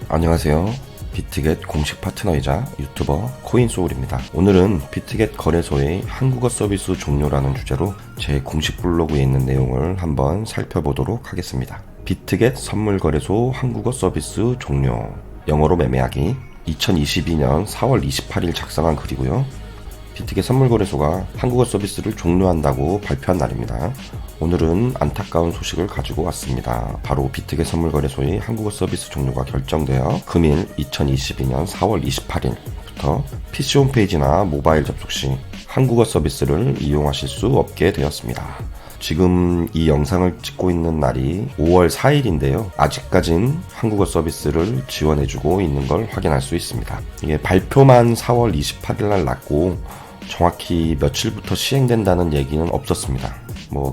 안녕하세요. 비트겟 공식 파트너이자 유튜버 코인소울입니다. 오늘은 비트겟 거래소의 한국어 서비스 종료라는 주제로 제 공식 블로그에 있는 내용을 한번 살펴보도록 하겠습니다. 비트겟 선물거래소 한국어 서비스 종료, 영어로 매매하기. 2022년 4월 28일 작성한 글이고요. 비트겟 선물거래소가 한국어 서비스를 종료한다고 발표한 날입니다. 오늘은 안타까운 소식을 가지고 왔습니다. 바로 비트겟 선물거래소의 한국어 서비스 종료가 결정되어 금일 2022년 4월 28일부터 PC 홈페이지나 모바일 접속 시 한국어 서비스를 이용하실 수 없게 되었습니다. 지금 이 영상을 찍고 있는 날이 5월 4일인데요. 아직까진 한국어 서비스를 지원해주고 있는 걸 확인할 수 있습니다. 이게 발표만 4월 28일 날 났고 정확히 며칠부터 시행된다는 얘기는 없었습니다.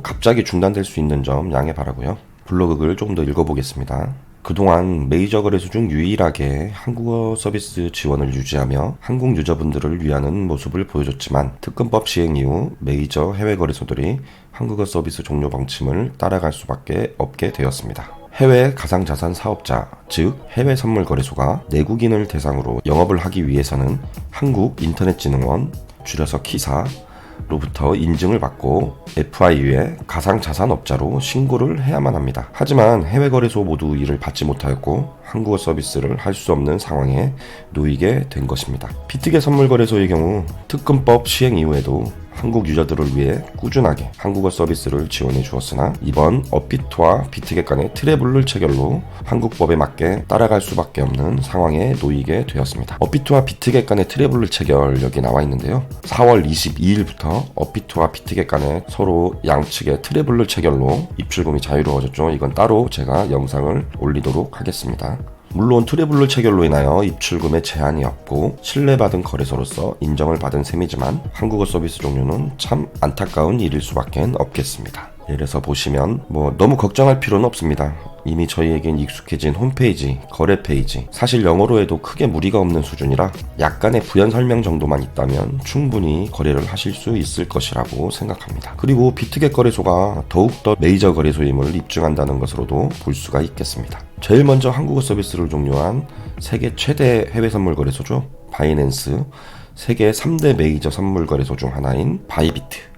갑자기 중단될 수 있는 점 양해 바라고요. 블로그 글 조금 더 읽어보겠습니다. 그동안 메이저 거래소 중 유일하게 한국어 서비스 지원을 유지하며 한국 유저분들을 위하는 모습을 보여줬지만 특근법 시행 이후 메이저 해외 거래소들이 한국어 서비스 종료 방침을 따라갈 수밖에 없게 되었습니다. 해외 가상자산 사업자, 즉 해외 선물 거래소가 내국인을 대상으로 영업을 하기 위해서는 한국인터넷진흥원, 줄여서 키사로부터 인증을 받고 FIU의 가상자산업자로 신고를 해야만 합니다. 하지만 해외 거래소 모두 이를 받지 못하였고 한국어 서비스를 할 수 없는 상황에 놓이게 된 것입니다. 비트겟 선물 거래소의 경우 특근법 시행 이후에도 한국 유저들을 위해 꾸준하게 한국어 서비스를 지원해 주었으나 이번 업비트와 비트겟 간의 트러블을 체결로 한국법에 맞게 따라갈 수밖에 없는 상황에 놓이게 되었습니다. 업비트와 비트겟 간의 트러블을 체결 여기 나와 있는데요. 4월 22일부터 업비트와 비트겟 간에 서로 양측의 트러블을 체결로 입출금이 자유로워졌죠. 이건 따로 제가 영상을 올리도록 하겠습니다. 물론 트러블 체결로 인하여 입출금에 제한이 없고 신뢰받은 거래소로서 인정을 받은 셈이지만 한국어 서비스 종료는 참 안타까운 일일 수밖에 없겠습니다. 예를 보시면 너무 걱정할 필요는 없습니다. 이미 저희에겐 익숙해진 홈페이지, 거래 페이지, 사실 영어로 해도 크게 무리가 없는 수준이라 약간의 부연 설명 정도만 있다면 충분히 거래를 하실 수 있을 것이라고 생각합니다. 그리고 비트겟 거래소가 더욱더 메이저 거래소임을 입증한다는 것으로도 볼 수가 있겠습니다. 제일 먼저 한국어 서비스를 종료한 세계 최대 해외 선물 거래소죠. 바이낸스, 세계 3대 메이저 선물 거래소 중 하나인 바이비트.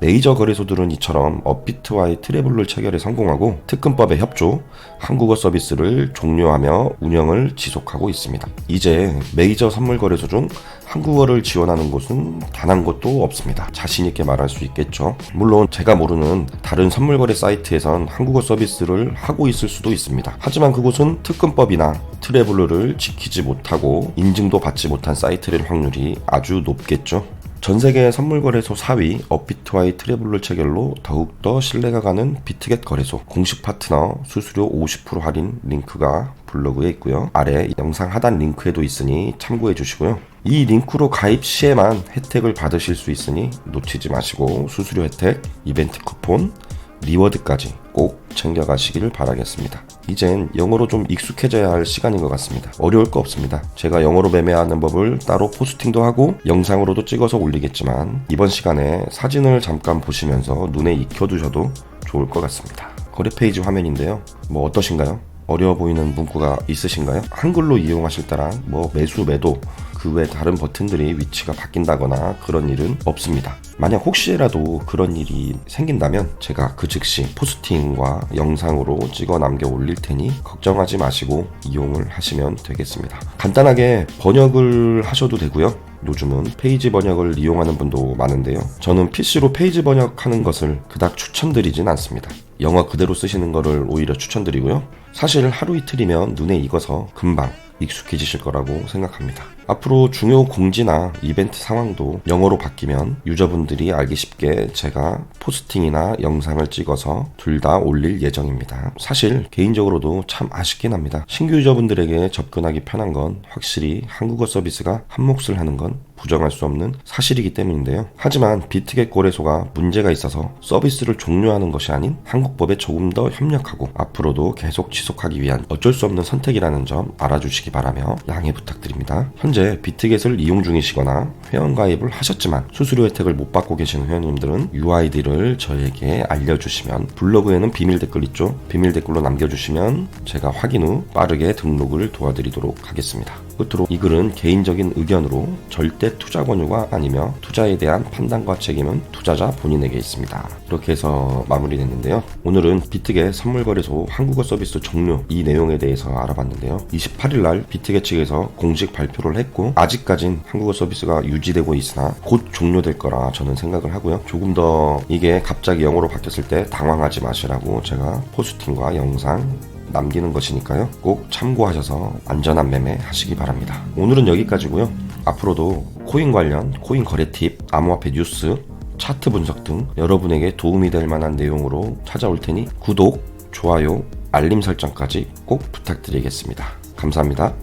메이저 거래소들은 이처럼 업비트와의 트러블을 체결에 성공하고 특근법에 협조, 한국어 서비스를 종료하며 운영을 지속하고 있습니다. 이제 메이저 선물 거래소 중 한국어를 지원하는 곳은 단 한 곳도 없습니다. 자신 있게 말할 수 있겠죠. 물론 제가 모르는 다른 선물 거래 사이트에선 한국어 서비스를 하고 있을 수도 있습니다. 하지만 그곳은 특근법이나 트러블을 지키지 못하고 인증도 받지 못한 사이트일 확률이 아주 높겠죠. 전세계 선물거래소 4위 업비트와의 트러블 체결로 더욱더 신뢰가 가는 비트겟 거래소 공식 파트너 수수료 50% 할인 링크가 블로그에 있고요. 아래 영상 하단 링크에도 있으니 참고해 주시고요. 이 링크로 가입 시에만 혜택을 받으실 수 있으니 놓치지 마시고 수수료 혜택, 이벤트 쿠폰, 리워드까지 꼭 챙겨가시기를 바라겠습니다. 이젠 영어로 좀 익숙해져야 할 시간인 것 같습니다. 어려울 거 없습니다. 제가 영어로 매매하는 법을 따로 포스팅도 하고 영상으로도 찍어서 올리겠지만 이번 시간에 사진을 잠깐 보시면서 눈에 익혀두셔도 좋을 것 같습니다. 거래 페이지 화면인데요. 어떠신가요? 어려워 보이는 문구가 있으신가요? 한글로 이용하실 때랑 매수, 매도 그 외 다른 버튼들이 위치가 바뀐다거나 그런 일은 없습니다. 만약 혹시라도 그런 일이 생긴다면 제가 그 즉시 포스팅과 영상으로 찍어 남겨 올릴 테니 걱정하지 마시고 이용을 하시면 되겠습니다. 간단하게 번역을 하셔도 되고요. 요즘은 페이지 번역을 이용하는 분도 많은데요. 저는 PC로 페이지 번역하는 것을 그닥 추천드리진 않습니다. 영어 그대로 쓰시는 것을 오히려 추천드리고요. 사실 하루 이틀이면 눈에 익어서 금방 익숙해지실 거라고 생각합니다. 앞으로 중요 공지나 이벤트 상황도 영어로 바뀌면 유저분들이 알기 쉽게 제가 포스팅이나 영상을 찍어서 둘 다 올릴 예정입니다. 사실 개인적으로도 참 아쉽긴 합니다. 신규 유저분들에게 접근하기 편한 건 확실히 한국어 서비스가 한 몫을 하는 건 부정할 수 없는 사실이기 때문인데요. 하지만 비트겟 거래소가 문제가 있어서 서비스를 종료하는 것이 아닌 한국법에 조금 더 협력하고 앞으로도 계속 지속하기 위한 어쩔 수 없는 선택이라는 점 알아주시기 바라며 양해 부탁드립니다. 현재 현재 비트겟을 이용 중이시거나 회원가입을 하셨지만 수수료 혜택을 못 받고 계시는 회원님들은 UID를 저에게 알려주시면 블로그에는 비밀 댓글 있죠? 비밀 댓글로 남겨주시면 제가 확인 후 빠르게 등록을 도와드리도록 하겠습니다. 끝으로 이 글은 개인적인 의견으로 절대 투자 권유가 아니며 투자에 대한 판단과 책임은 투자자 본인에게 있습니다. 이렇게 해서 마무리됐는데요. 오늘은 비트겟 선물거래소 한국어 서비스 종료 이 내용에 대해서 알아봤는데요. 28일날 비트겟 측에서 공식 발표를 했고 아직까진 한국어 서비스가 유지되고 있으나 곧 종료될 거라 저는 생각을 하고요. 조금 더 이게 갑자기 영어로 바뀌었을 때 당황하지 마시라고 제가 포스팅과 영상 남기는 것이니까요. 꼭 참고하셔서 안전한 매매 하시기 바랍니다. 오늘은 여기까지고요. 앞으로도 코인 관련 코인 거래 팁, 암호화폐 뉴스, 차트 분석 등 여러분에게 도움이 될 만한 내용으로 찾아올 테니 구독, 좋아요, 알림 설정까지 꼭 부탁드리겠습니다. 감사합니다.